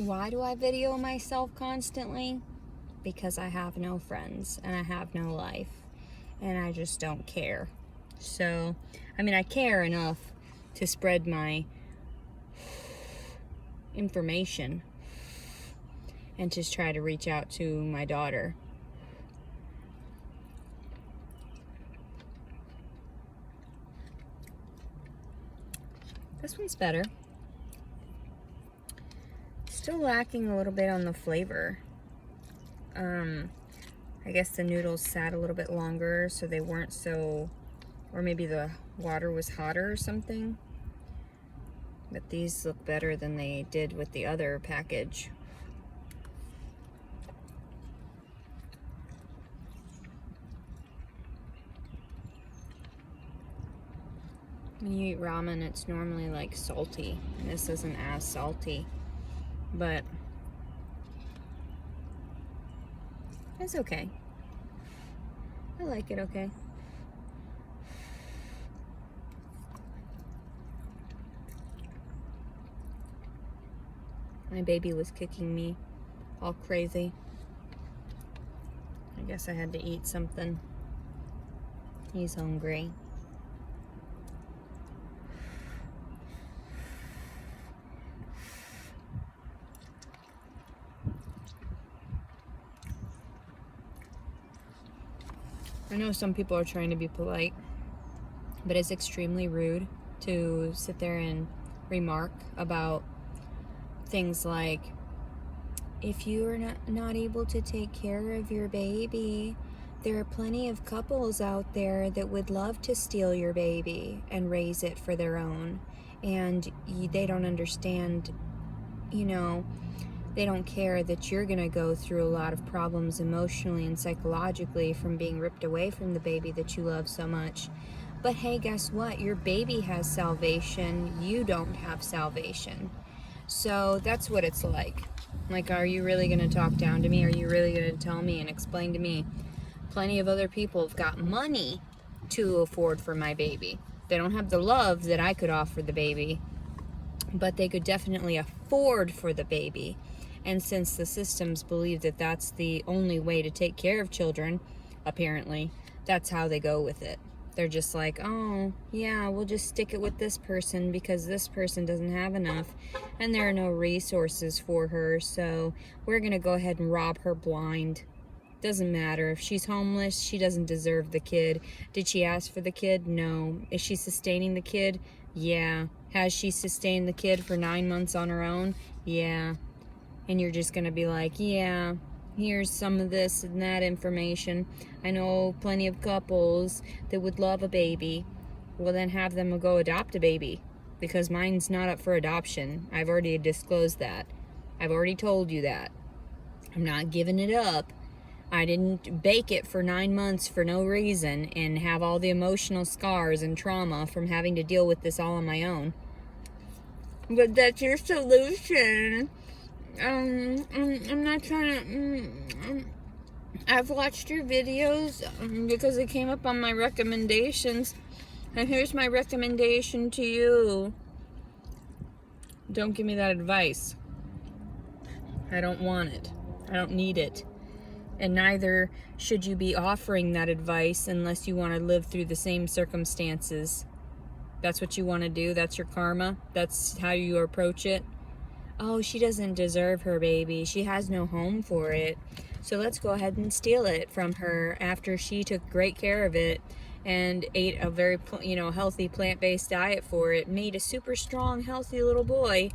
Why do I video myself constantly? Because I have no friends and I have no life and I just don't care. So, I mean, I care enough to spread my information and just try to reach out to my daughter. This one's better. Still lacking a little bit on the flavor. I guess the noodles sat a little bit longer, so they weren't so, or maybe the water was hotter or something. But these look better than they did with the other package. When you eat ramen, it's normally like salty. This isn't as salty, but it's okay. I like it okay. My baby was kicking me all crazy. I guess I had to eat something. He's hungry. I know some people are trying to be polite, but it's extremely rude to sit there and remark about things like, if you are not able to take care of your baby, there are plenty of couples out there that would love to steal your baby and raise it for their own. And they don't understand, they don't care that you're going to go through a lot of problems emotionally and psychologically from being ripped away from the baby that you love so much. But hey, guess what? Your baby has salvation. You don't have salvation. So that's what it's like. Like, are you really going to talk down to me? Are you really going to tell me and explain to me? Plenty of other people have got money to afford for my baby. They don't have the love that I could offer the baby, but they could definitely afford for the baby. And since the systems believe that that's the only way to take care of children, apparently, that's how they go with it. They're just like, oh, yeah, we'll just stick it with this person because this person doesn't have enough and there are no resources for her, so we're going to go ahead and rob her blind. Doesn't matter. If she's homeless, she doesn't deserve the kid. Did she ask for the kid? No. Is she sustaining the kid? Yeah. Has she sustained the kid for 9 months on her own? Yeah. And you're just going to be like, yeah, here's some of this and that information. I know plenty of couples that would love a baby. Well, then have them go adopt a baby, because mine's not up for adoption. I've already disclosed that. I've already told you that. I'm not giving it up. I didn't bake it for 9 months for no reason and have all the emotional scars and trauma from having to deal with this all on my own. But that's your solution. I'm not trying to. I've watched your videos because it came up on my recommendations, and here's my recommendation to you. Don't give me that advice. I don't want it. I don't need it. And neither should you be offering that advice unless you want to live through the same circumstances. That's what you want to do. That's your karma. That's how you approach it. Oh, she doesn't deserve her baby. She has no home for it. So let's go ahead and steal it from her after she took great care of it and ate a very, healthy plant-based diet for it, made a super strong, healthy little boy.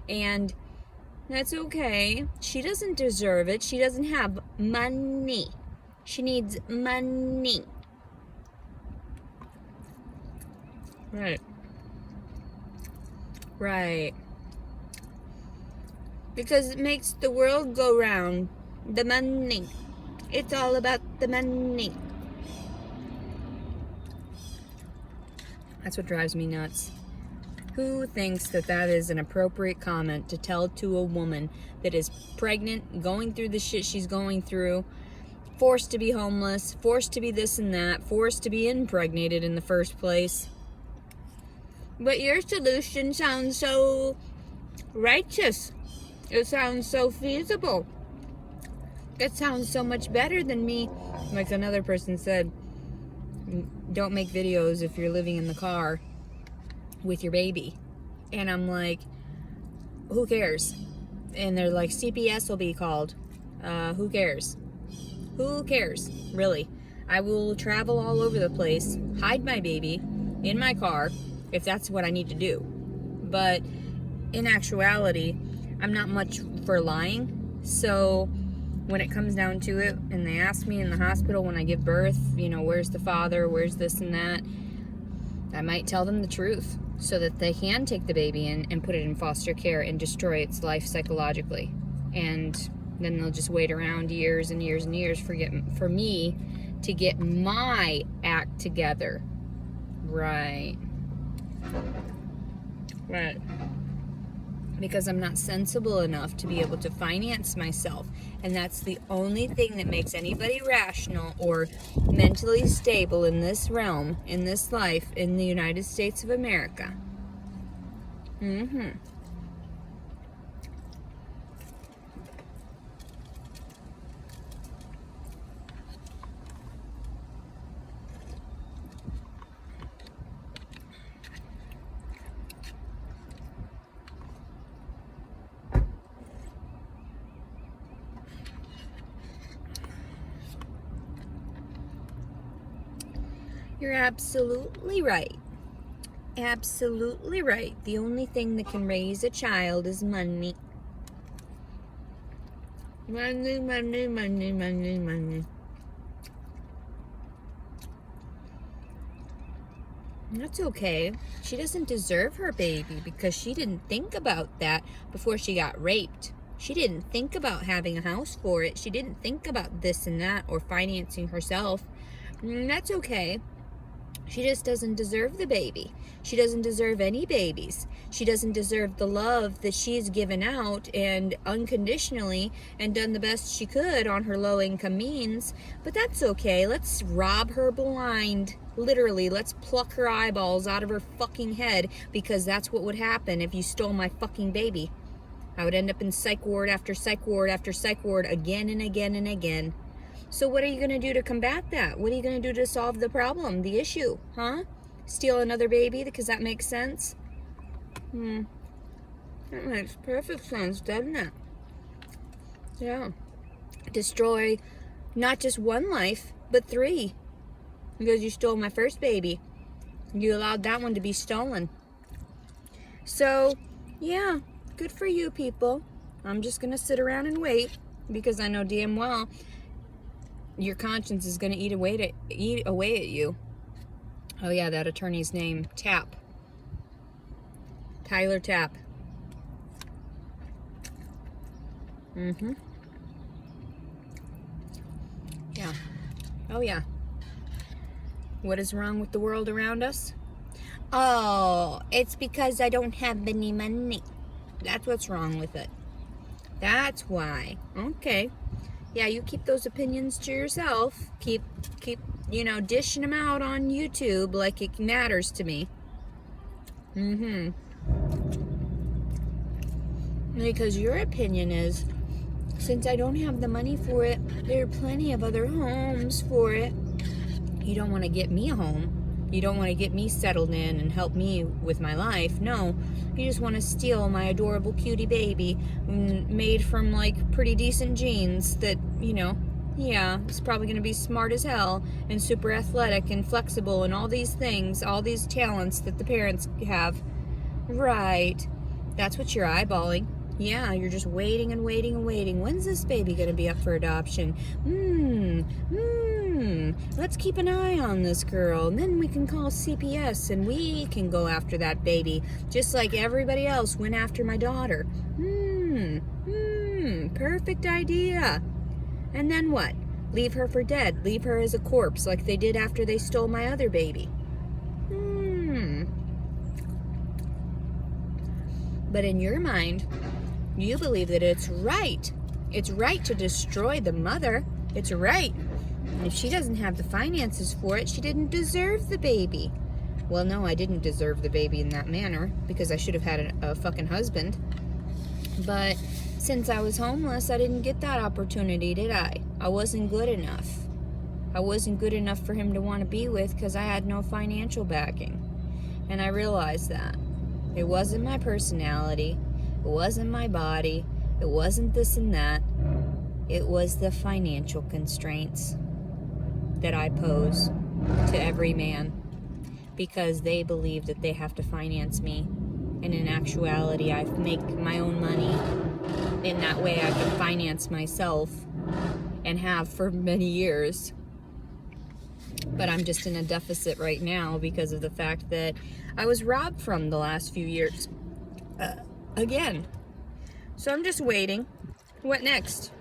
And that's okay. She doesn't deserve it. She doesn't have money. She needs money. Right. Right. Because it makes the world go round. The money. It's all about the money. That's what drives me nuts. Who thinks that that is an appropriate comment to tell to a woman that is pregnant, going through the shit she's going through, forced to be homeless, forced to be this and that, forced to be impregnated in the first place? But your solution sounds so righteous. It sounds so feasible. It sounds so much better than me. Like another person said, don't make videos if you're living in the car with your baby. And I'm like, who cares? And they're like, CPS will be called. Who cares? Who cares? Really? I will travel all over the place, hide my baby in my car if that's what I need to do. But in actuality, I'm not much for lying. So when it comes down to it, and they ask me in the hospital when I give birth, you know, where's the father, where's this and that, I might tell them the truth so that they can take the baby in and put it in foster care and destroy its life psychologically. And then they'll just wait around years and years and years for me to get my act together. Right. Because I'm not sensible enough to be able to finance myself. And that's the only thing that makes anybody rational or mentally stable in this realm, in this life, in the United States of America. You're absolutely right. Absolutely right. The only thing that can raise a child is money. Money, money, money, money, money. That's okay. She doesn't deserve her baby because she didn't think about that before she got raped. She didn't think about having a house for it. She didn't think about this and that or financing herself. That's okay. She just doesn't deserve the baby. She doesn't deserve any babies. She doesn't deserve the love that she's given out and unconditionally and done the best she could on her low income means. But that's okay. Let's rob her blind. Literally, let's pluck her eyeballs out of her fucking head, because that's what would happen if you stole my fucking baby. I would end up in psych ward after psych ward after psych ward again and again and again. So what are you going to do to combat that? What are you going to do to solve the problem, the issue, huh? Steal another baby because that makes sense? That makes perfect sense, doesn't it? Yeah. Destroy not just one life, but 3. Because you stole my first baby. You allowed that one to be stolen. So, yeah, good for you people. I'm just going to sit around and wait, because I know damn well your conscience is going to eat away at you. Oh yeah, that attorney's name, Tapp. Tyler Tapp. Yeah. Oh yeah. What is wrong with the world around us? Oh, it's because I don't have any money. That's what's wrong with it. That's why. Okay. Yeah, you keep those opinions to yourself. Keep, dishing them out on YouTube like it matters to me. Because your opinion is, since I don't have the money for it, there are plenty of other homes for it. You don't want to get me a home. You don't want to get me settled in and help me with my life. No, you just want to steal my adorable cutie baby made from like pretty decent genes that, yeah, it's probably going to be smart as hell and super athletic and flexible and all these things, all these talents that the parents have. Right. That's what you're eyeballing. Yeah, you're just waiting and waiting and waiting. When's this baby going to be up for adoption? Let's keep an eye on this girl, and then we can call CPS and we can go after that baby, just like everybody else went after my daughter. Perfect idea. And then what? Leave her for dead. Leave her as a corpse like they did after they stole my other baby. But in your mind, you believe that it's right. It's right to destroy the mother. It's right. And if she doesn't have the finances for it, she didn't deserve the baby. Well, no, I didn't deserve the baby in that manner, because I should have had a fucking husband. But Since I was homeless, I didn't get that opportunity, did I? I wasn't good enough. I wasn't good enough for him to want to be with because I had no financial backing. And I realized that. It wasn't my personality. It wasn't my body. It wasn't this and that. It was the financial constraints that I pose to every man because they believe that they have to finance me. And in actuality, I make my own money. In that way, I can finance myself and have for many years. But I'm just in a deficit right now because of the fact that I was robbed from the last few years. Again. So I'm just waiting. What next?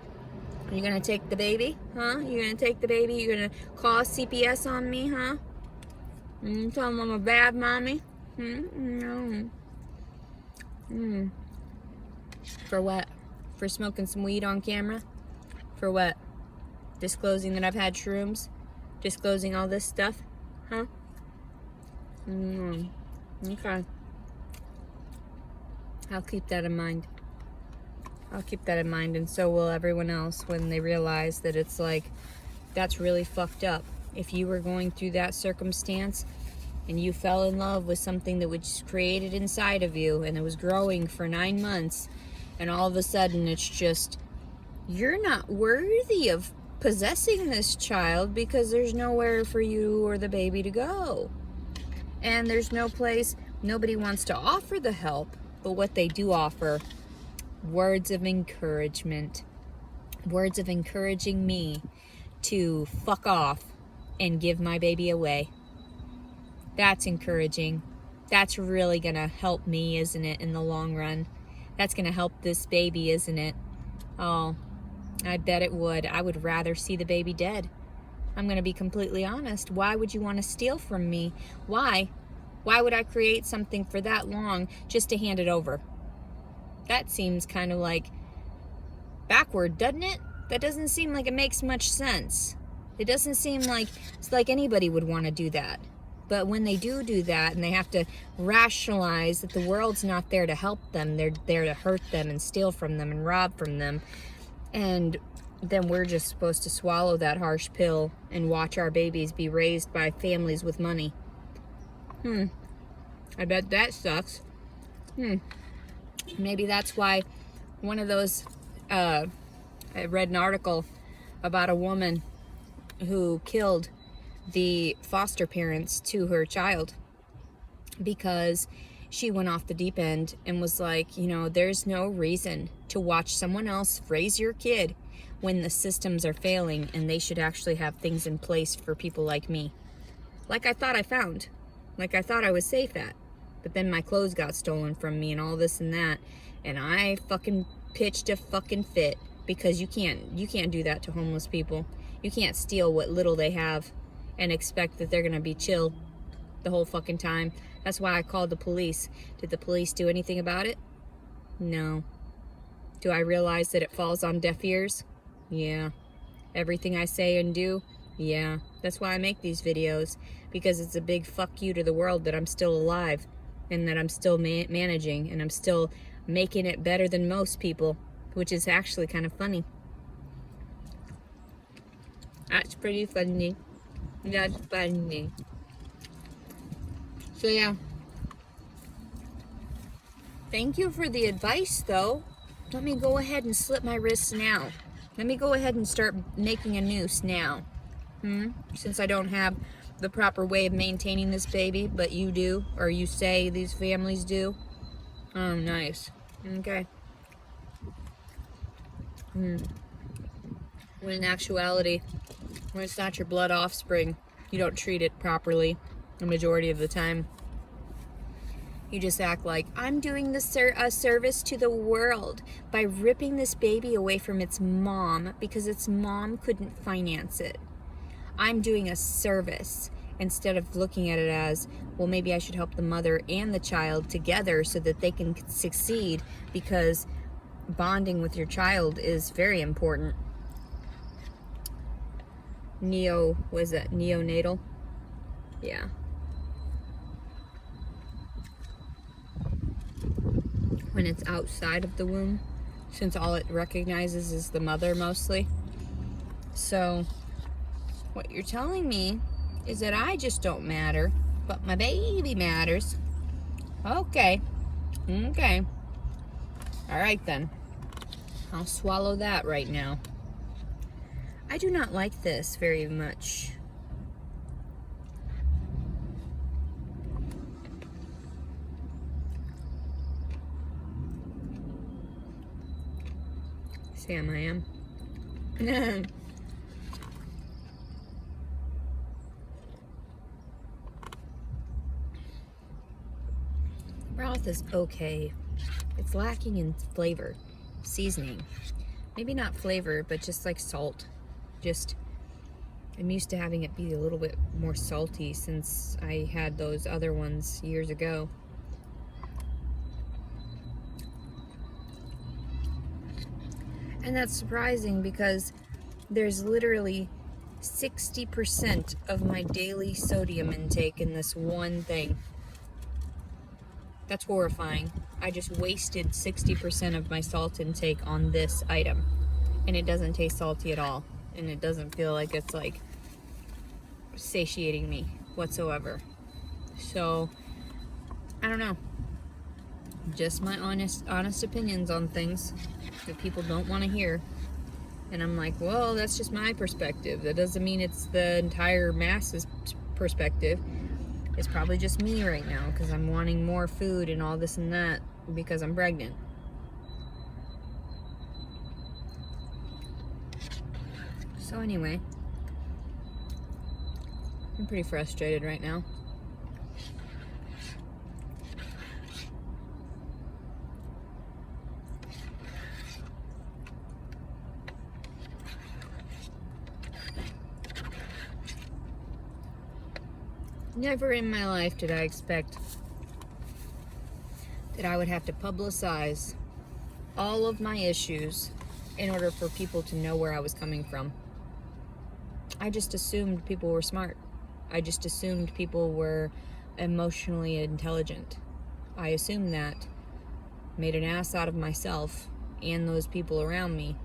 Are you gonna take the baby? Huh? You gonna take the baby? You gonna call CPS on me, huh? You tell them I'm a bad mommy? No. For what? For smoking some weed on camera? For what? Disclosing that I've had shrooms? Disclosing all this stuff? Huh? Okay. I'll keep that in mind. I'll keep that in mind, and so will everyone else when they realize that it's like, that's really fucked up. If you were going through that circumstance and you fell in love with something that was created inside of you and it was growing for 9 months, and all of a sudden it's just, you're not worthy of possessing this child because there's nowhere for you or the baby to go. And there's no place, nobody wants to offer the help, but what they do offer, words of encouragement, words of encouraging me to fuck off and give my baby away. That's encouraging. That's really gonna help me, isn't it, in the long run? That's gonna help this baby, isn't it? Oh, I bet it would. I would rather see the baby dead. I'm gonna be completely honest. Why would you want to steal from me? Why? Why would I create something for that long just to hand it over? That seems kind of like backward, doesn't it? That doesn't seem like it makes much sense. It doesn't seem like it's like anybody would want to do that. But when they do that and they have to rationalize that the world's not there to help them, they're there to hurt them and steal from them and rob from them. And then we're just supposed to swallow that harsh pill and watch our babies be raised by families with money. I bet that sucks. Maybe that's why one of those, I read an article about a woman who killed the foster parents to her child because she went off the deep end and was like, you know, there's no reason to watch someone else raise your kid when the systems are failing and they should actually have things in place for people like me. Like I thought I found. Like I thought I was safe at. But then my clothes got stolen from me and all this and that. And I fucking pitched a fucking fit because you can't do that to homeless people. You can't steal what little they have and expect that they're gonna be chill the whole fucking time. That's why I called the police. Did the police do anything about it? No. Do I realize that it falls on deaf ears? Yeah. Everything I say and do? Yeah. That's why I make these videos, because it's a big fuck you to the world that I'm still alive and that I'm still managing and I'm still making it better than most people, which is actually kind of funny. That's pretty funny. That's funny. So yeah. Thank you for the advice, though. Let me go ahead and slip my wrists now. Let me go ahead and start making a noose now. Since I don't have the proper way of maintaining this baby, but you do, or you say these families do. Oh, nice. Okay. When in actuality, when it's not your blood offspring, you don't treat it properly the majority of the time. You just act like, I'm doing a service to the world by ripping this baby away from its mom because its mom couldn't finance it. I'm doing a service instead of looking at it as, well, maybe I should help the mother and the child together so that they can succeed, because bonding with your child is very important. Neonatal? Yeah. When it's outside of the womb, since all it recognizes is the mother mostly. So what you're telling me is that I just don't matter, but my baby matters. Okay. Okay. All right then. I'll swallow that right now. I do not like this very much. Sam, I am. Broth is okay. It's lacking in flavor, seasoning. Maybe not flavor, but just like salt. Just, I'm used to having it be a little bit more salty since I had those other ones years ago. And that's surprising because there's literally 60% of my daily sodium intake in this one thing. That's horrifying. I just wasted 60% of my salt intake on this item. And it doesn't taste salty at all. And it doesn't feel like it's like satiating me whatsoever. So, I don't know. Just my honest opinions on things that people don't want to hear. And I'm like, well, that's just my perspective. That doesn't mean it's the entire masses perspective. It's probably just me right now because I'm wanting more food and all this and that because I'm pregnant. So anyway, I'm pretty frustrated right now. Never in my life did I expect that I would have to publicize all of my issues in order for people to know where I was coming from. I just assumed people were smart. I just assumed people were emotionally intelligent. I assumed that, made an ass out of myself and those people around me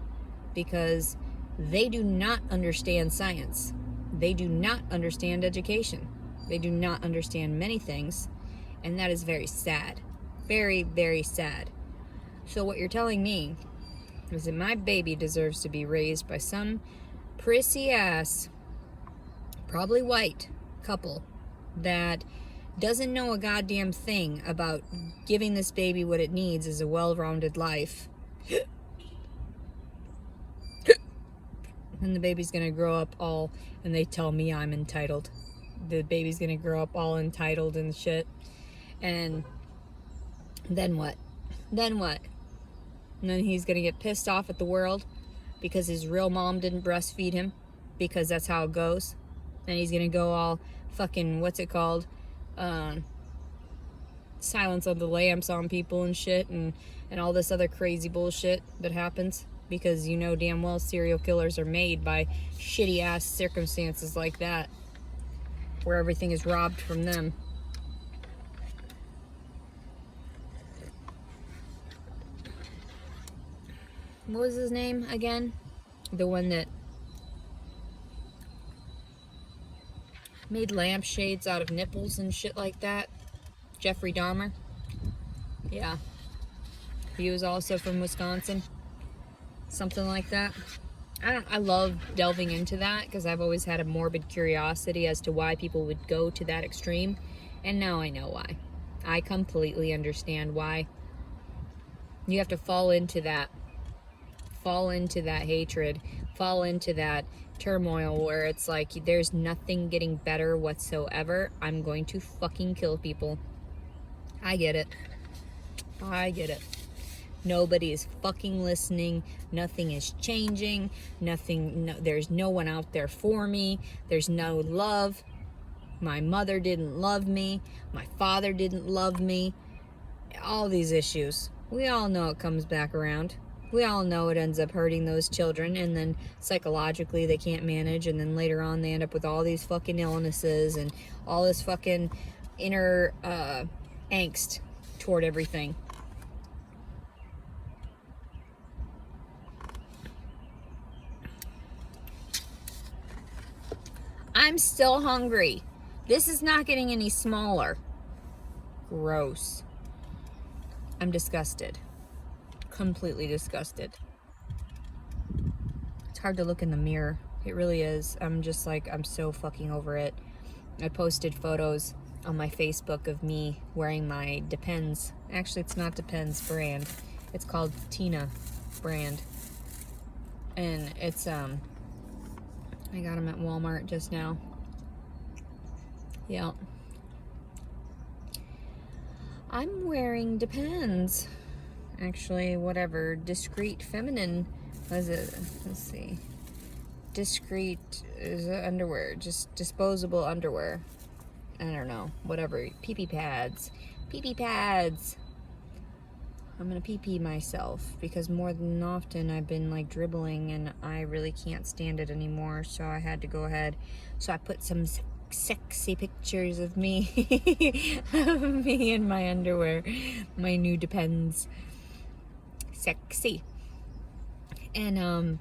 because they do not understand science. They do not understand education. They do not understand many things, and that is very sad. Very, very sad. So what you're telling me is that my baby deserves to be raised by some prissy ass, probably white couple that doesn't know a goddamn thing about giving this baby what it needs is a well-rounded life. And the baby's gonna grow up all, and they tell me I'm entitled. The baby's gonna grow up all entitled and shit. And then what? Then what? And then he's gonna get pissed off at the world because his real mom didn't breastfeed him, because that's how it goes. And he's gonna go all fucking, what's it called? Silence of the Lambs on people and shit, and all this other crazy bullshit that happens. Because you know damn well serial killers are made by shitty ass circumstances like that, where everything is robbed from them. What was his name again? The one that made lampshades out of nipples and shit like that? Jeffrey Dahmer? Yeah. He was also from Wisconsin. Something like that. I love delving into that because I've always had a morbid curiosity as to why people would go to that extreme. And now I know why. I completely understand why. You have to fall into that hatred, fall into that turmoil where it's like there's nothing getting better whatsoever. I'm going to fucking kill people. I get it. Nobody is fucking listening. Nothing is changing. There's no one out there for me. There's no love. My mother didn't love me. My father didn't love me. All these issues. We all know it comes back around. We all know it ends up hurting those children, and then psychologically they can't manage, and then later on they end up with all these fucking illnesses and all this fucking inner angst toward everything. I'm still hungry. This is not getting any smaller. Gross. I'm disgusted. Completely disgusted. It's hard to look in the mirror. It really is. I'm just like, I'm so fucking over it. I posted photos on my Facebook of me wearing my Depends. Actually, it's not Depends brand. It's called Tina brand. And it's, I got them at Walmart just now. Yeah. I'm wearing Depends. Actually, whatever. Discreet feminine. What is it? Let's see. Discreet is underwear. Just disposable underwear. I don't know. Whatever. Pee-pee pads. Pee-pee pads. I'm gonna pee-pee myself because more than often I've been like dribbling and I really can't stand it anymore. So I had to go ahead. So I put some sexy pictures of me. Of me in my underwear. My new Depends. Sexy. And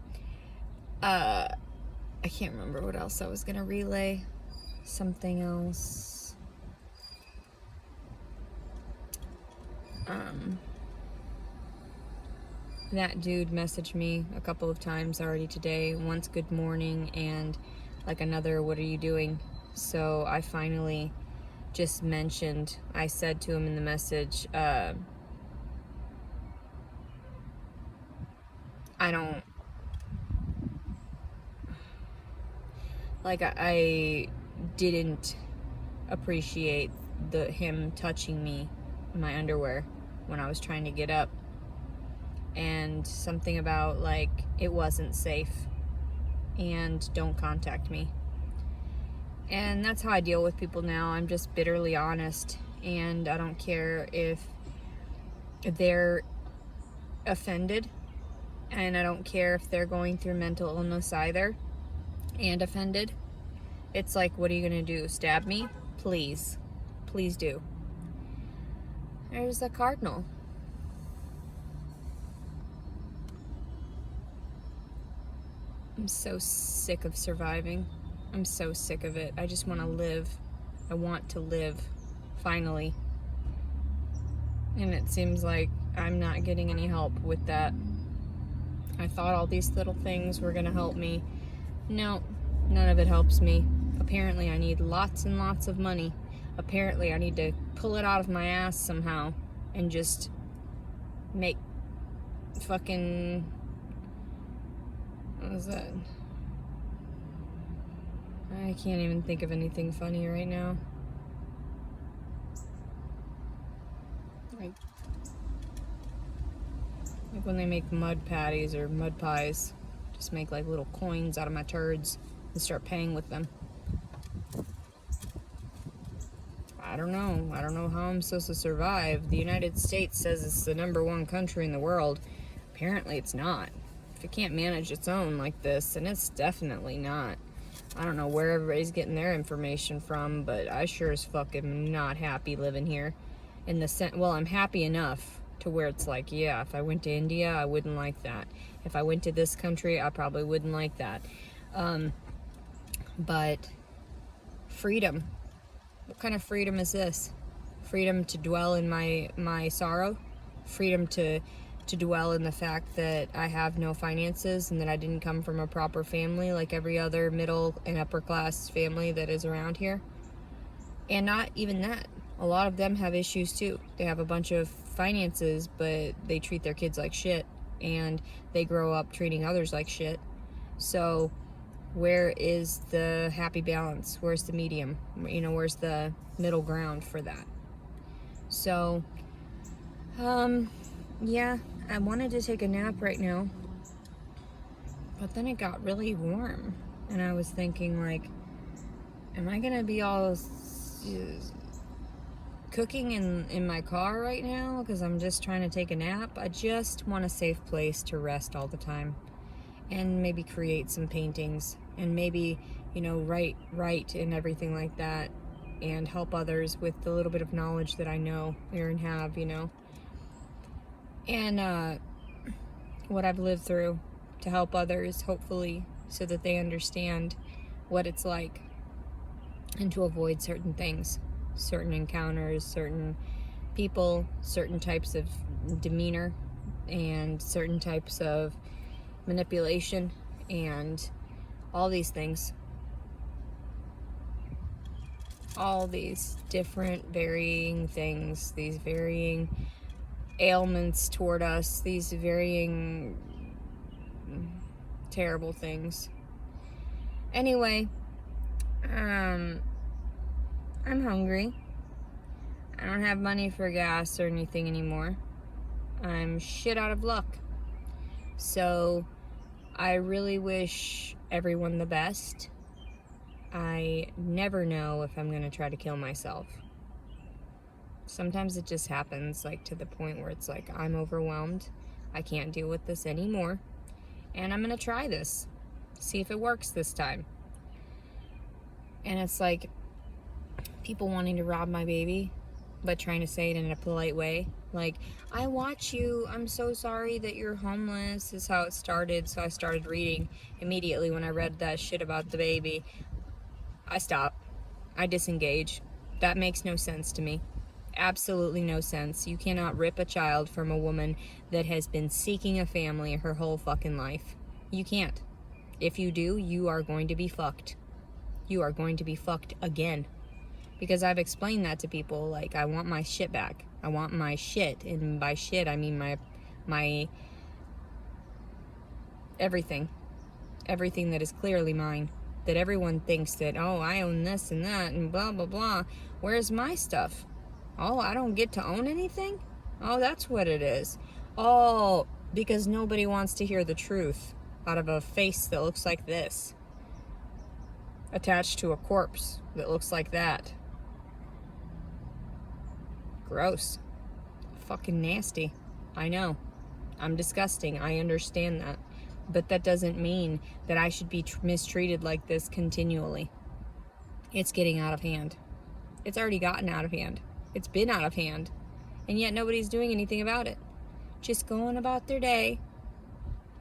I can't remember what else I was gonna relay. Something else. That dude messaged me a couple of times already today. Once good morning and like another what are you doing? So I finally just mentioned, I said to him in the message, I don't, like I didn't appreciate him touching me in my underwear when I was trying to get up, and something about like it wasn't safe and don't contact me. And that's how I deal with people now. I'm just bitterly honest, and I don't care if they're offended, and I don't care if they're going through mental illness either and offended. It's like, what are you gonna do? Stab me? Please. Please do. There's a cardinal. I'm so sick of surviving. I'm so sick of it. I just want to live. I want to live. Finally. And it seems like I'm not getting any help with that. I thought all these little things were gonna help me. No, none of it helps me. Apparently I need lots and lots of money. Apparently I need to pull it out of my ass somehow and just make fucking, what was that? I can't even think of anything funny right now. Like when they make mud patties or mud pies, just make like little coins out of my turds and start paying with them. I don't know. I don't know how I'm supposed to survive. The United States says it's the #1 country in the world. Apparently it's not. If it can't manage its own like this, then it's definitely not. I don't know where everybody's getting their information from, but I sure as fuck am not happy living here. Well, I'm happy enough to where it's like, yeah, if I went to India, I wouldn't like that. If I went to this country, I probably wouldn't like that. But freedom. What kind of freedom is this? Freedom to dwell in my sorrow? Freedom to dwell in the fact that I have no finances and that I didn't come from a proper family like every other middle and upper class family that is around here? And not even that. A lot of them have issues too. They have a bunch of finances, but they treat their kids like shit, and they grow up treating others like shit. So where is the happy balance? Where's the medium? You know, where's the middle ground for that? So, yeah, I wanted to take a nap right now, but then it got really warm, and I was thinking, like, am I gonna be all cooking in my car right now because I'm just trying to take a nap? I just want a safe place to rest all the time, and maybe create some paintings, and maybe, you know, write and everything like that, and help others with the little bit of knowledge that I know and have, you know, and what I've lived through, to help others, hopefully, so that they understand what it's like and to avoid certain things, certain encounters, certain people, certain types of demeanor, and certain types of manipulation, and all these things. All these different varying things, these varying ailments toward us, these varying terrible things. Anyway, I'm hungry. I don't have money for gas or anything anymore. I'm shit out of luck. So I really wish everyone the best. I never know if I'm going to try to kill myself. Sometimes it just happens, like to the point where it's like I'm overwhelmed. I can't deal with this anymore. And I'm going to try this. See if it works this time. And it's like people wanting to rob my baby, but trying to say it in a polite way. Like, I watch you. I'm so sorry that you're homeless, is how it started. So I started reading immediately when I read that shit about the baby. I stop. I disengage. That makes no sense to me. Absolutely no sense. You cannot rip a child from a woman that has been seeking a family her whole fucking life. You can't. If you do, you are going to be fucked. You are going to be fucked again. Because I've explained that to people, like, I want my shit back. I want my shit. And by shit, I mean my everything. Everything that is clearly mine. That everyone thinks that, oh, I own this and that and blah, blah, blah. Where's my stuff? Oh, I don't get to own anything? Oh, that's what it is. Oh, because nobody wants to hear the truth out of a face that looks like this. Attached to a corpse that looks like that. Gross. Fucking nasty. I know. I'm disgusting. I understand that. But that doesn't mean that I should be mistreated like this continually. It's getting out of hand. It's already gotten out of hand. It's been out of hand. And yet nobody's doing anything about it. Just going about their day,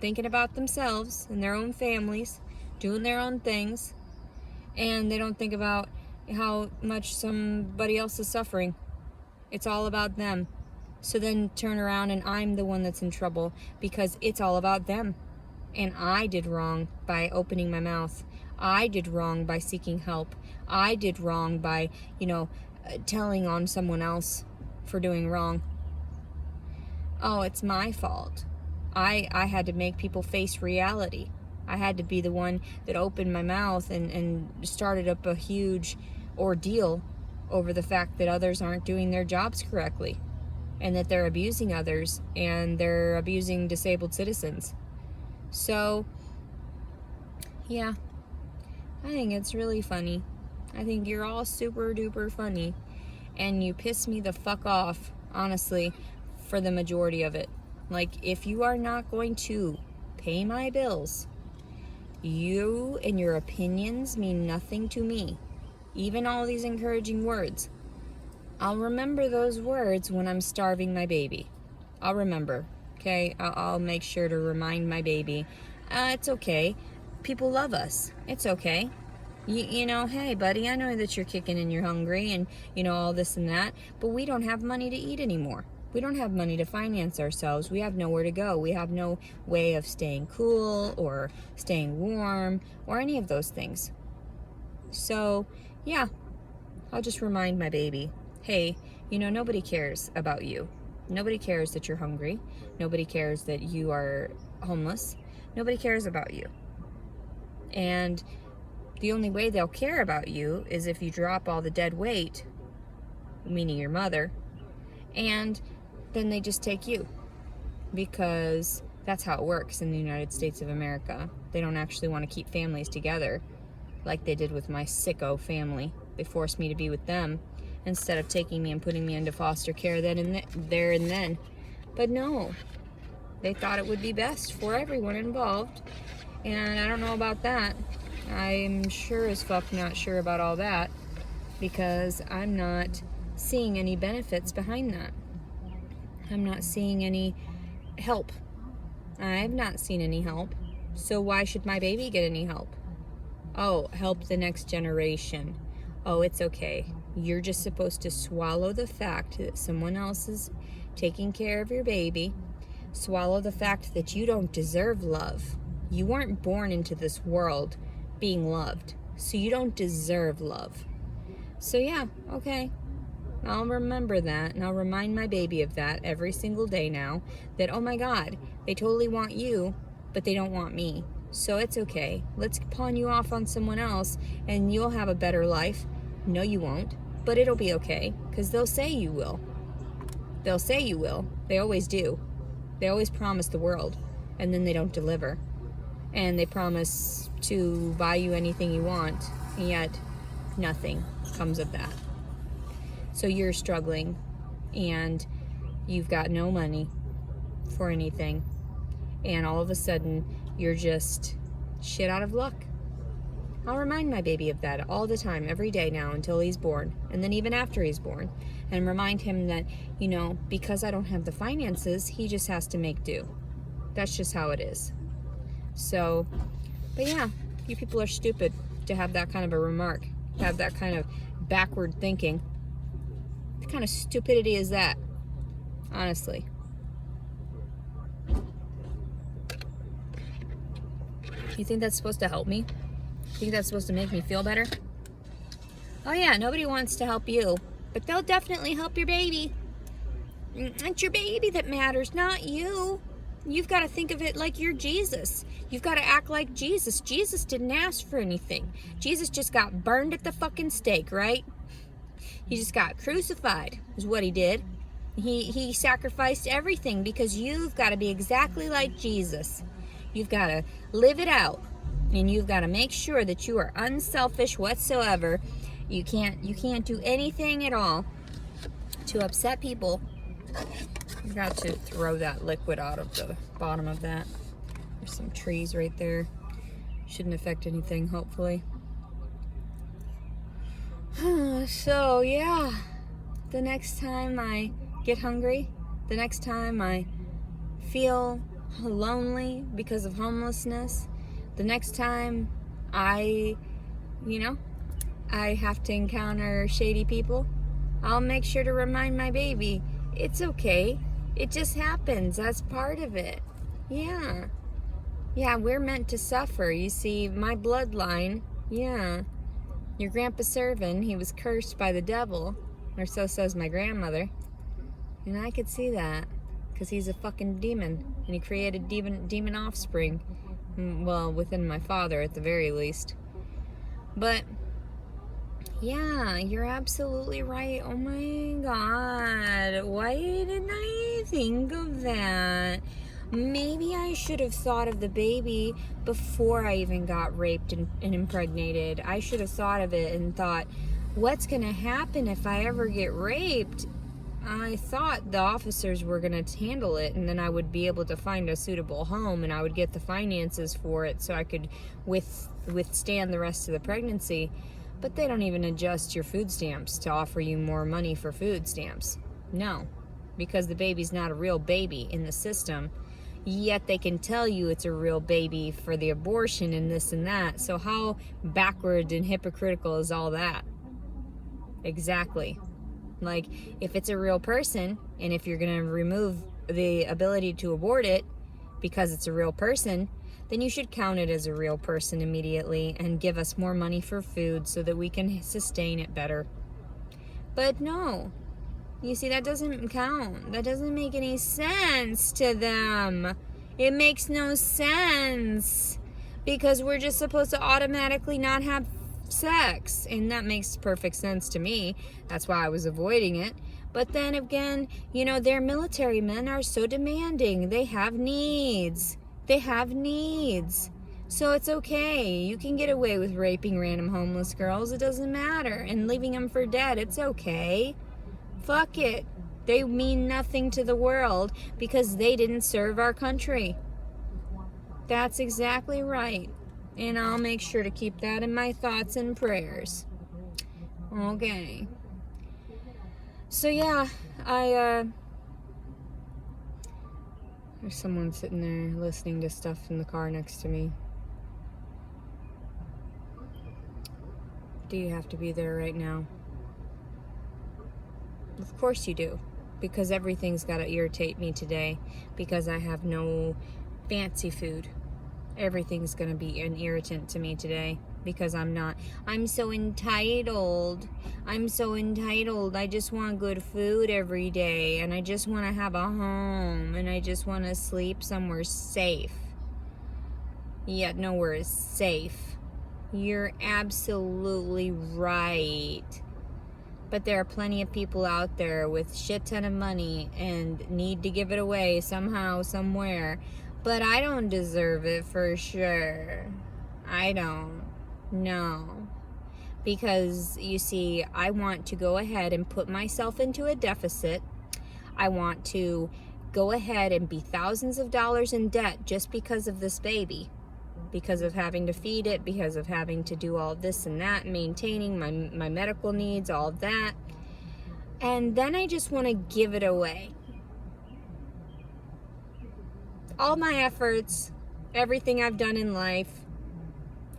thinking about themselves and their own families, doing their own things, and they don't think about how much somebody else is suffering. It's all about them. So then turn around and I'm the one that's in trouble because it's all about them. And I did wrong by opening my mouth. I did wrong by seeking help. I did wrong by, telling on someone else for doing wrong. Oh, it's my fault. I had to make people face reality. I had to be the one that opened my mouth and started up a huge ordeal over the fact that others aren't doing their jobs correctly and that they're abusing others and they're abusing disabled citizens. So, yeah, I think it's really funny. I think you're all super duper funny, and you piss me the fuck off, honestly, for the majority of it. Like, if you are not going to pay my bills, you and your opinions mean nothing to me. Even all these encouraging words. I'll remember those words when I'm starving my baby. I'll remember. Okay, I'll make sure to remind my baby, it's okay. People love us. It's okay. Hey, buddy, I know that you're kicking and you're hungry and, all this and that, but we don't have money to eat anymore. We don't have money to finance ourselves. We have nowhere to go. We have no way of staying cool or staying warm or any of those things. So, yeah, I'll just remind my baby, hey, nobody cares about you. Nobody cares that you're hungry. Nobody cares that you are homeless. Nobody cares about you. And the only way they'll care about you is if you drop all the dead weight, meaning your mother, and then they just take you. Because that's how it works in the United States of America. They don't actually want to keep families together like they did with my sicko family. They forced me to be with them instead of taking me and putting me into foster care there and then. But no, they thought it would be best for everyone involved, and I don't know about that. I'm sure as fuck not sure about all that, because I'm not seeing any benefits behind that. I'm not seeing any help. I've not seen any help, so why should my baby get any help? Oh, help the next generation. oh, it's okay. You're just supposed to swallow the fact that someone else is taking care of your baby. Swallow the fact that you don't deserve love. You weren't born into this world being loved, so you don't deserve love. So yeah, okay. I'll remember that, and I'll remind my baby of that every single day now, that, oh my God, they totally want you, but they don't want me. So it's okay. Let's pawn you off on someone else, and you'll have a better life. No, you won't, but it'll be okay, because they'll say you will. They'll say you will. They always do. They always promise the world, and then they don't deliver. And they promise to buy you anything you want, and yet nothing comes of that. So you're struggling, and you've got no money for anything, and all of a sudden you're just shit out of luck. I'll remind my baby of that all the time, every day now until he's born, and then even after he's born, and remind him that, you know, because I don't have the finances, he just has to make do. That's just how it is. So, but yeah, you people are stupid to have that kind of a remark, to have that kind of backward thinking. What kind of stupidity is that? Honestly. You think that's supposed to help me? You think that's supposed to make me feel better? Oh yeah, nobody wants to help you, but they'll definitely help your baby. It's your baby that matters, not you. You've got to think of it like you're Jesus. You've got to act like Jesus. Jesus didn't ask for anything. Jesus just got burned at the fucking stake, right? He just got crucified, is what he did. He sacrificed everything because you've got to be exactly like Jesus. You've got to live it out, and you've got to make sure that you are unselfish whatsoever. You can't do anything at all to upset people. I got to throw that liquid out of the bottom of that. There's some trees right there. Shouldn't affect anything, hopefully. So, yeah. The next time I get hungry, the next time I feel lonely because of homelessness, the next time I have to encounter shady people, I'll make sure to remind my baby, it's okay. It just happens. That's part of it. Yeah. Yeah, we're meant to suffer. You see, my bloodline, yeah. Your Grandpa Servin, he was cursed by the devil, or so says my grandmother. And I could see that, because he's a fucking demon, and he created demon offspring. Well, within my father, at the very least. But yeah, you're absolutely right. Oh my God. Why didn't I think of that? Maybe I should have thought of the baby before I even got raped and impregnated. I should have thought of it and thought, what's going to happen if I ever get raped? I thought the officers were going to handle it, and then I would be able to find a suitable home, and I would get the finances for it so I could withstand the rest of the pregnancy. But they don't even adjust your food stamps to offer you more money for food stamps. No, because the baby's not a real baby in the system. Yet they can tell you it's a real baby for the abortion and this and that. So how backward and hypocritical is all that? Exactly. Like, if it's a real person, and if you're going to remove the ability to abort it because it's a real person, then you should count it as a real person immediately and give us more money for food so that we can sustain it better. But no. You see, that doesn't count. That doesn't make any sense to them. It makes no sense. Because we're just supposed to automatically not have sex. And that makes perfect sense to me. That's why I was avoiding it. But then again, their military men are so demanding. They have needs. They have needs. So it's okay. You can get away with raping random homeless girls. It doesn't matter. And leaving them for dead. It's okay. Fuck it. They mean nothing to the world because they didn't serve our country. That's exactly right. And I'll make sure to keep that in my thoughts and prayers. Okay. So yeah, there's someone sitting there listening to stuff in the car next to me. Do you have to be there right now? Of course you do. Because everything's got to irritate me today. Because I have no fancy food. Everything's going to be an irritant to me today. Because I'm so entitled. I'm so entitled. I just want good food every day. And I just want to have a home. And I just want to sleep somewhere safe. Yet nowhere is safe. You're absolutely right. But there are plenty of people out there with shit ton of money and need to give it away somehow, somewhere. But I don't deserve it for sure. I don't. No. Because, you see, I want to go ahead and put myself into a deficit. I want to go ahead and be thousands of dollars in debt just because of this baby. Because of having to feed it, because of having to do all this and that, maintaining my medical needs, all of that. And then I just want to give it away. All my efforts, everything I've done in life,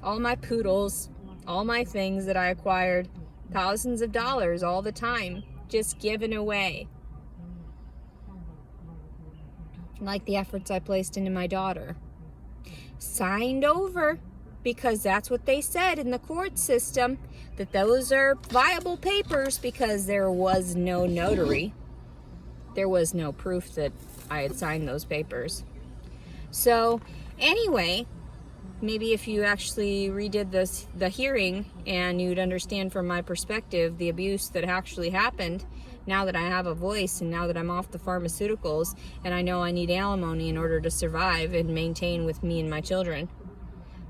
all my poodles, all my things that I acquired, thousands of dollars all the time, just given away. Like the efforts I placed into my daughter. Signed over, because that's what they said in the court system, that those are viable papers, because there was no notary. There was no proof that I had signed those papers. So, anyway, maybe if you actually redid the hearing and you'd understand from my perspective the abuse that actually happened, now that I have a voice and now that I'm off the pharmaceuticals and I know I need alimony in order to survive and maintain with me and my children.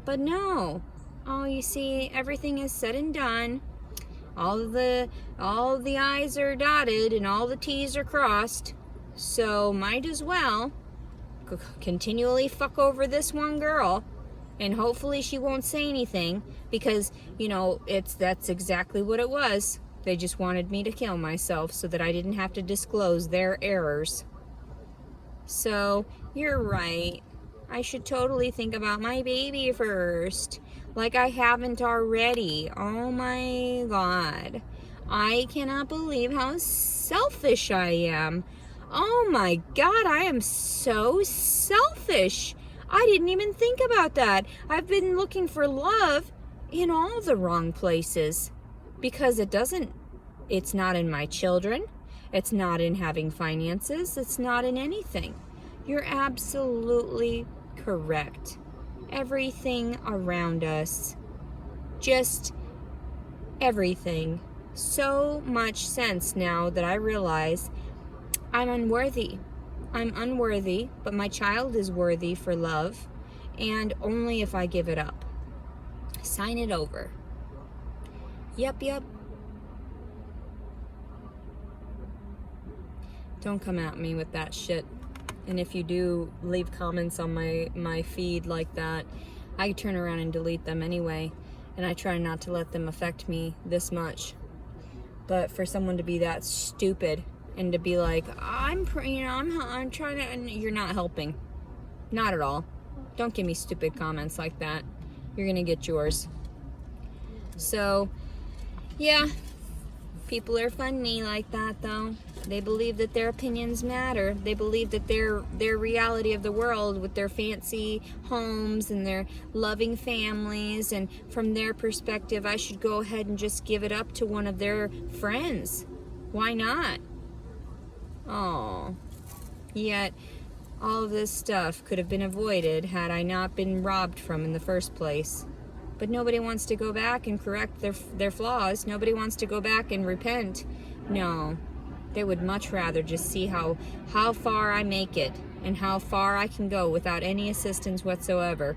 But no. Oh, you see, everything is said and done. All the I's are dotted and all the T's are crossed. So might as well continually fuck over this one girl, and hopefully she won't say anything, because, you know, that's exactly what it was. They just wanted me to kill myself so that I didn't have to disclose their errors. So, you're right. I should totally think about my baby first. Like I haven't already. Oh my God. I cannot believe how selfish I am. Oh my God, I am so selfish. I didn't even think about that. I've been looking for love in all the wrong places. Because it's not in my children. It's not in having finances. It's not in anything. You're absolutely correct. Everything around us. Just everything. So much sense now that I realize I'm unworthy. I'm unworthy, but my child is worthy for love, and only if I give it up. Sign it over. Yep. Don't come at me with that shit. And if you do leave comments on my feed like that, I turn around and delete them anyway. And I try not to let them affect me this much. But for someone to be that stupid and to be like, I'm trying to, and you're not helping. Not at all. Don't give me stupid comments like that. You're gonna get yours. So, yeah, people are funny like that, though. They believe that their opinions matter. They believe that their reality of the world with their fancy homes and their loving families, and from their perspective, I should go ahead and just give it up to one of their friends. Why not? Oh, yet all of this stuff could have been avoided had I not been robbed from in the first place. But nobody wants to go back and correct their flaws. Nobody wants to go back and repent. No, they would much rather just see how far I make it and how far I can go without any assistance whatsoever.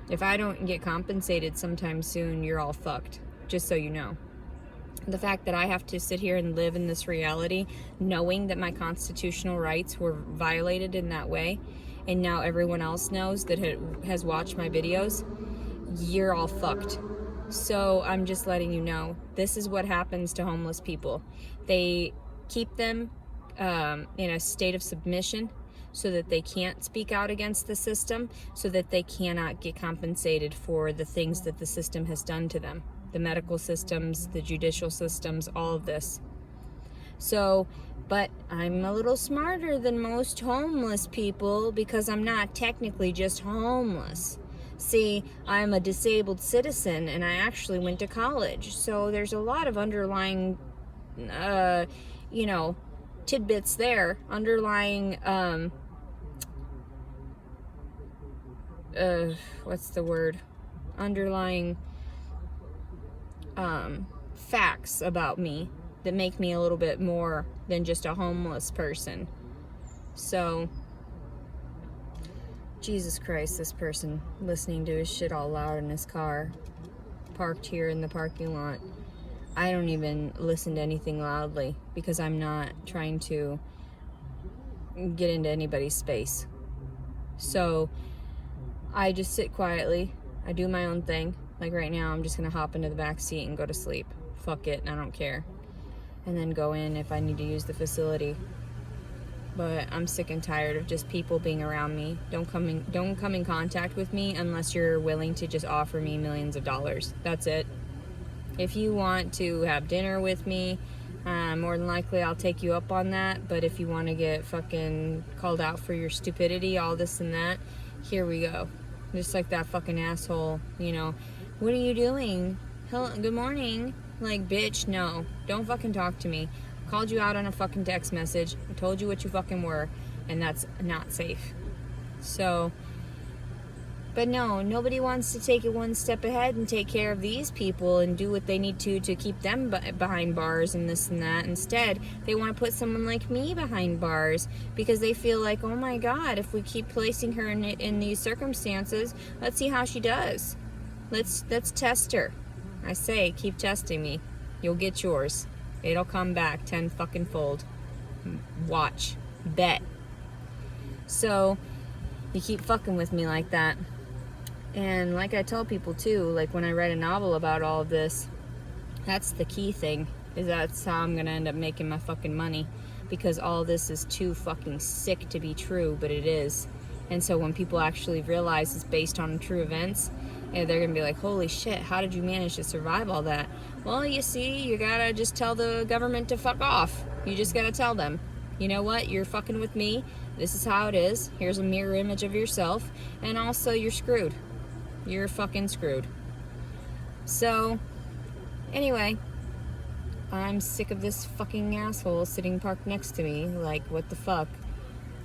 If I don't get compensated sometime soon, you're all fucked, just so you know. The fact that I have to sit here and live in this reality knowing that my constitutional rights were violated in that way, and now everyone else knows that has watched my videos, you're all fucked. So I'm just letting you know, this is what happens to homeless people. They keep them in a state of submission so that they can't speak out against the system, so that they cannot get compensated for the things that the system has done to them. the medical systems, the judicial systems, all of this. So, but I'm a little smarter than most homeless people because I'm not technically just homeless. See, I'm a disabled citizen and I actually went to college. So there's a lot of underlying, tidbits there. Underlying, what's the word? Underlying, facts about me that make me a little bit more than just a homeless person. So, Jesus Christ, this person listening to his shit all loud in his car, parked here in the parking lot. I don't even listen to anything loudly because I'm not trying to get into anybody's space. So, I just sit quietly. I do my own thing. Like right now, I'm just gonna hop into the back seat and go to sleep. Fuck it, I don't care. And then go in if I need to use the facility. But I'm sick and tired of just people being around me. Don't come in contact with me unless you're willing to just offer me millions of dollars. That's it. If you want to have dinner with me, more than likely I'll take you up on that. But if you want to get fucking called out for your stupidity, all this and that, here we go. Just like that fucking asshole, what are you doing? Hello, good morning. Like, bitch, no. Don't fucking talk to me. I called you out on a fucking text message. I told you what you fucking were. And that's not safe. So, but no, nobody wants to take it one step ahead and take care of these people and do what they need to keep them behind bars and this and that. Instead, they want to put someone like me behind bars because they feel like, oh my God, if we keep placing her in these circumstances, let's see how she does. Let's test her. I say, keep testing me. You'll get yours. It'll come back 10 fucking fold. Watch. Bet. So, you keep fucking with me like that. And like I tell people too, like when I write a novel about all of this, that's the key thing, is that's how I'm gonna end up making my fucking money. Because all this is too fucking sick to be true, but it is. And so when people actually realize it's based on true events, they're gonna be like, holy shit, how did you manage to survive all that? Well, you see, you gotta just tell the government to fuck off. You just gotta tell them, you know what, you're fucking with me, this is how it is, here's a mirror image of yourself, and also you're screwed. You're fucking screwed. So, anyway, I'm sick of this fucking asshole sitting parked next to me. Like, what the fuck?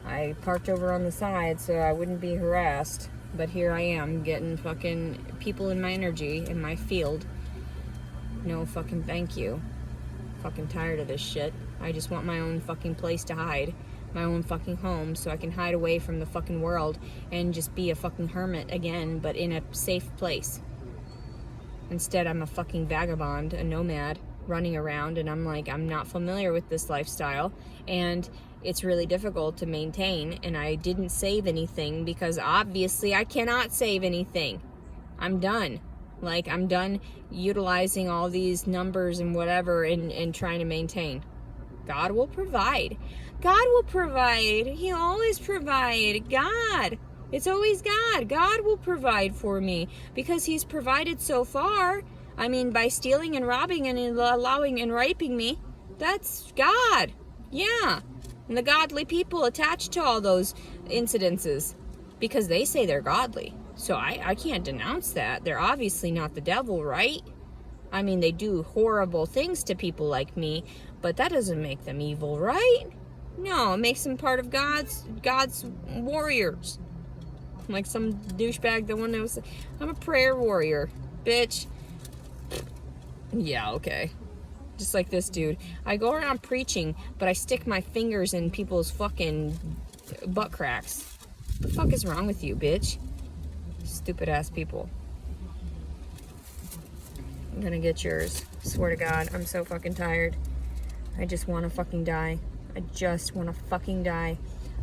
I parked over on the side so I wouldn't be harassed. But here I am getting fucking people in my energy, in my field. No fucking thank you. Fucking tired of this shit. I just want my own fucking place to hide. My own fucking home so I can hide away from the fucking world and just be a fucking hermit again, but in a safe place. Instead, I'm a fucking vagabond, a nomad, running around, and I'm like, I'm not familiar with this lifestyle, and it's really difficult to maintain, and I didn't save anything because obviously I cannot save anything. I'm done. Like, I'm done utilizing all these numbers and whatever and trying to maintain. God will provide. God will provide. He'll always provide. God. It's always God. God will provide for me because He's provided so far. I mean, by stealing and robbing and allowing and raping me, that's God. Yeah. And the godly people attached to all those incidences because they say they're godly. So I can't denounce that. They're obviously not the devil, right? I mean, they do horrible things to people like me, but that doesn't make them evil, right? No, it makes them part of God's warriors. Like some douchebag, the one that was, I'm a prayer warrior, bitch. Yeah, okay. Just like this dude. I go around preaching, but I stick my fingers in people's fucking butt cracks. What the fuck is wrong with you, bitch? Stupid ass people. I'm gonna get yours. Swear to God, I'm so fucking tired. I just wanna fucking die. I just wanna fucking die.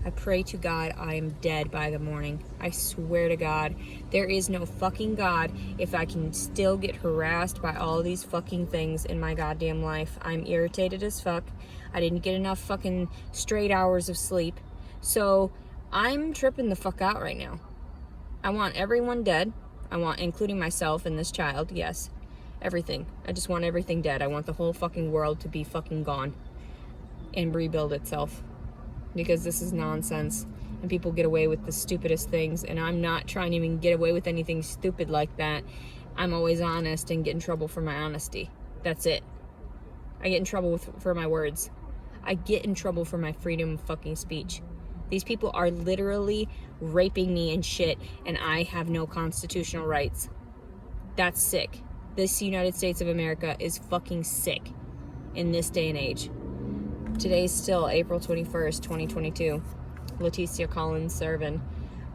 I pray to God I am dead by the morning. I swear to God, there is no fucking God if I can still get harassed by all these fucking things in my goddamn life. I'm irritated as fuck. I didn't get enough fucking straight hours of sleep. So I'm tripping the fuck out right now. I want everyone dead. I want, including myself and this child, yes. Everything. I just want everything dead. I want the whole fucking world to be fucking gone and rebuild itself, because this is nonsense and people get away with the stupidest things, and I'm not trying to even get away with anything stupid like that. I'm always honest and get in trouble for my honesty. That's it. I get in trouble for my words. I get in trouble for my freedom of fucking speech. These people are literally raping me and shit, and I have no constitutional rights. That's sick. This United States of America is fucking sick in this day and age. Today's still April 21st, 2022. Leticia Collins Servin.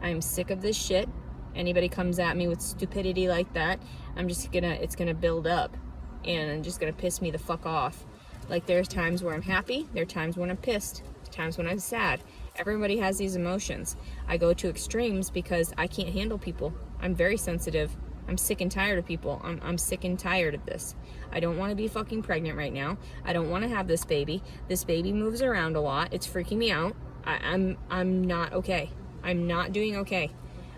I'm sick of this shit. Anybody comes at me with stupidity like that, it's gonna build up, and it's just gonna piss me the fuck off. Like, there's times where I'm happy, there are times when I'm pissed, there's times when I'm sad. Everybody has these emotions. I go to extremes because I can't handle people. I'm very sensitive. I'm sick and tired of people. I'm sick and tired of this. I don't want to be fucking pregnant right now. I don't want to have this baby. This baby moves around a lot. It's freaking me out. I'm not okay. I'm not doing okay.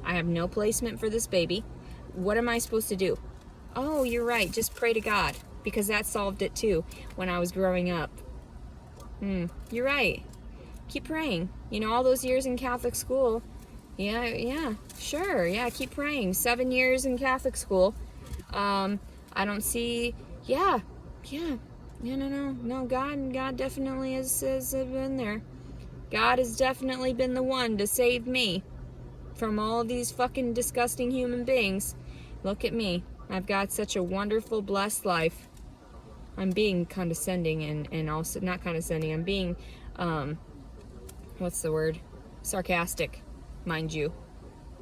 I have no placement for this baby. What am I supposed to do? Oh, you're right. Just pray to God, because that solved it too when I was growing up. You're right. Keep praying. You know, all those years in Catholic school. Yeah, sure. Yeah, keep praying. 7 years in Catholic school. I don't see. No. God definitely has been there. God has definitely been the one to save me from all these fucking disgusting human beings. Look at me. I've got such a wonderful, blessed life. I'm being condescending and also not condescending. I'm being, what's the word? Sarcastic, mind you.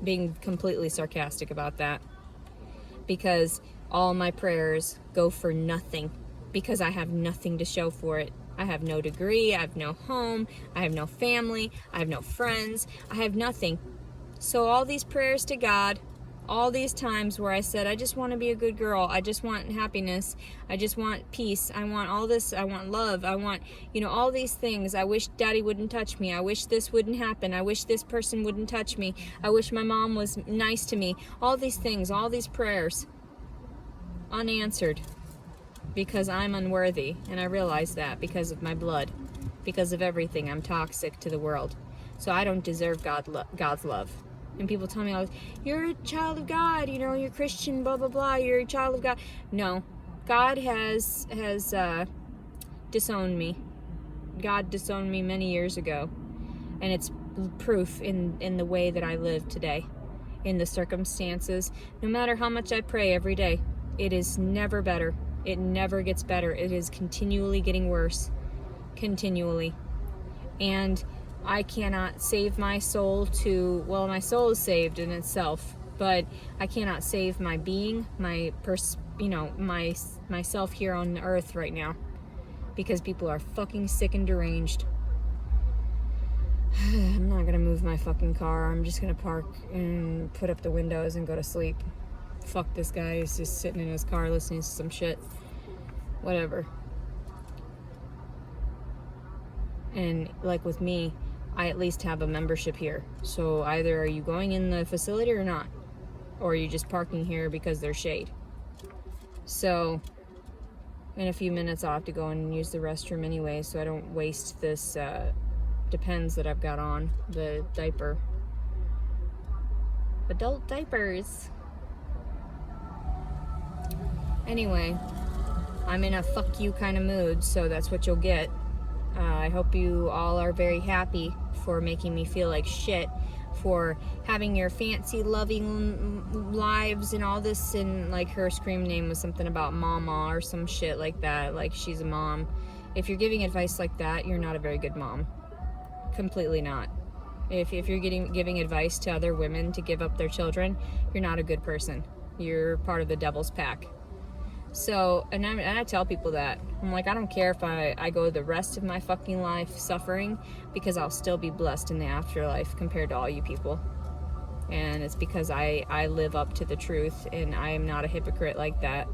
Being completely sarcastic about that. Because all my prayers go for nothing. Because I have nothing to show for it. I have no degree, I have no home, I have no family, I have no friends, I have nothing. So all these prayers to God, all these times where I said, I just want to be a good girl, I just want happiness, I just want peace, I want all this, I want love, I want, all these things. I wish Daddy wouldn't touch me, I wish this wouldn't happen, I wish this person wouldn't touch me, I wish my mom was nice to me. All these things, all these prayers, unanswered. Because I'm unworthy, and I realize that because of my blood, because of everything. I'm toxic to the world, so I don't deserve God's love. And people tell me, you're a child of God, you're Christian, blah blah blah, you're a child of God. No, God has disowned me. God disowned me many years ago, and it's proof in the way that I live today, in the circumstances. No matter how much I pray every day, it is never better. It never gets better. It is continually getting worse. Continually. And I cannot save my soul my soul is saved in itself, but I cannot save my being, myself here on the earth right now, because people are fucking sick and deranged. I'm not gonna move my fucking car. I'm just gonna park and put up the windows and go to sleep. Fuck this guy. He's just sitting in his car listening to some shit. Whatever. And like with me, I at least have a membership here. So either are you going in the facility or not, or are you just parking here because there's shade. So in a few minutes I'll have to go and use the restroom anyway, so I don't waste this Depends that I've got on, the diaper. Adult diapers. Anyway, I'm in a fuck you kind of mood, so that's what you'll get. I hope you all are very happy for making me feel like shit, for having your fancy loving lives and all this, and like her scream name was something about mama or some shit like that, like she's a mom. If you're giving advice like that, you're not a very good mom. Completely not. If you're giving advice to other women to give up their children, you're not a good person. You're part of the devil's pack. So, and I tell people that. I'm like, I don't care if I go the rest of my fucking life suffering, because I'll still be blessed in the afterlife compared to all you people. And it's because I live up to the truth, and I am not a hypocrite like that.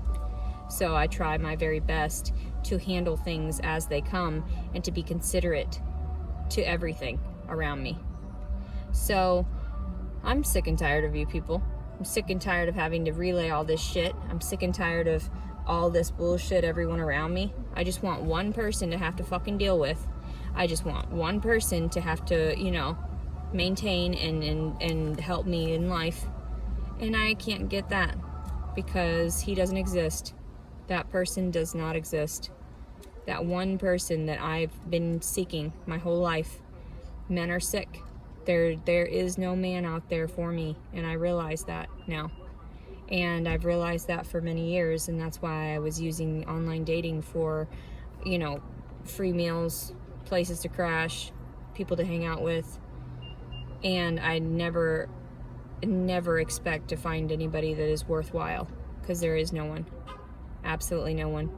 So I try my very best to handle things as they come and to be considerate to everything around me. So I'm sick and tired of you people. I'm sick and tired of having to relay all this shit. I'm sick and tired of all this bullshit everyone around me. I just want one person to have to fucking deal with. I just want one person to have to, you know, maintain and help me in life. And I can't get that because he doesn't exist. That person does not exist. That one person that I've been seeking my whole life. Men are sick. There is no man out there for me, and I realize that now. And I've realized that for many years, and that's why I was using online dating for, you know, free meals, places to crash, people to hang out with. And I never expect to find anybody that is worthwhile, because there is no one. Absolutely no one.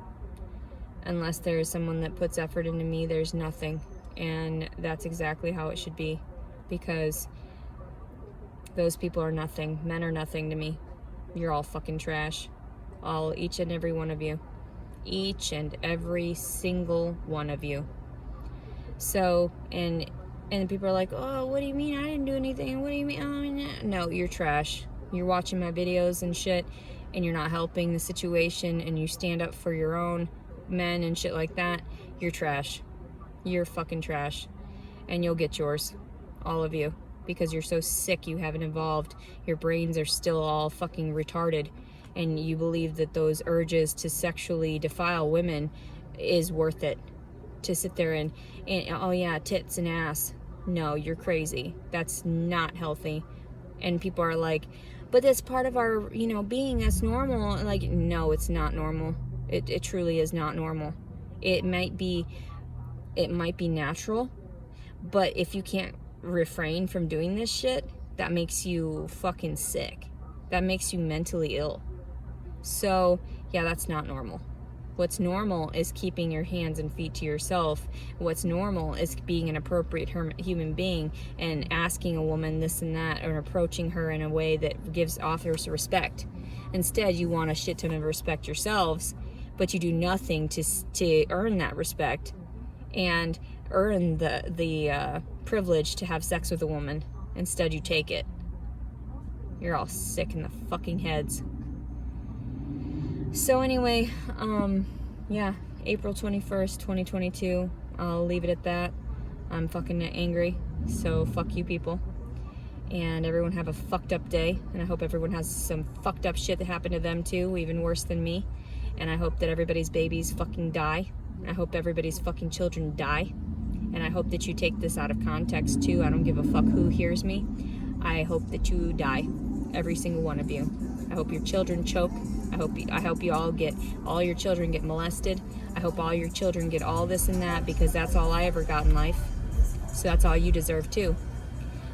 Unless there is someone that puts effort into me, there's nothing. And that's exactly how it should be, because those people are nothing. Men are nothing to me. You're all fucking trash. Each and every one of you. Each and every single one of you. So, and people are like, oh, what do you mean? I didn't do anything. What do you mean? Oh, no, you're trash. You're watching my videos and shit, and you're not helping the situation, and you stand up for your own men and shit like that. You're trash. You're fucking trash. And you'll get yours. All of you. Because you're so sick you haven't evolved. Your brains are still all fucking retarded. And you believe that those urges to sexually defile women is worth it. To sit there and oh yeah, tits and ass. No, you're crazy. That's not healthy. And people are like, but that's part of our, you know, being. That's normal. Like, no, it's not normal. It truly is not normal. It might be natural, but if you can't refrain from doing this shit, that makes you fucking sick. That makes you mentally ill. So, yeah, that's not normal. What's normal is keeping your hands and feet to yourself. What's normal is being an appropriate human being and asking a woman this and that, or approaching her in a way that offers respect. Instead, you want a shit ton of respect yourselves, but you do nothing to earn that respect and earn the privilege to have sex with a woman. Instead, you take it. You're all sick in the fucking heads. So anyway, yeah, April 21st, 2022, I'll leave it at that. I'm fucking angry, so fuck you people. And everyone have a fucked up day, and I hope everyone has some fucked up shit that happened to them too, even worse than me. And I hope that everybody's babies fucking die. I hope everybody's fucking children die. And I hope that you take this out of context too. I don't give a fuck who hears me. I hope that you die. Every single one of you. I hope your children choke. I hope you all your children get molested. I hope all your children get all this and that, because that's all I ever got in life. So that's all you deserve too.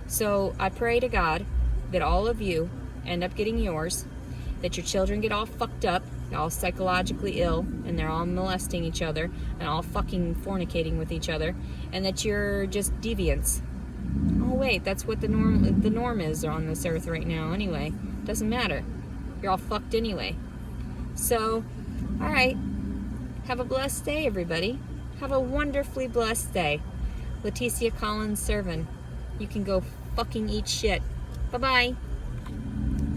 So I pray to God that all of you end up getting yours, that your children get all fucked up, all psychologically ill, and they're all molesting each other and all fucking fornicating with each other, and that you're just deviants. Oh wait, that's what the norm is on this earth right now anyway. Doesn't matter. You're all fucked anyway. So, alright. Have a blessed day, everybody. Have a wonderfully blessed day. Leticia Collins Servin. You can go fucking eat shit. Bye-bye.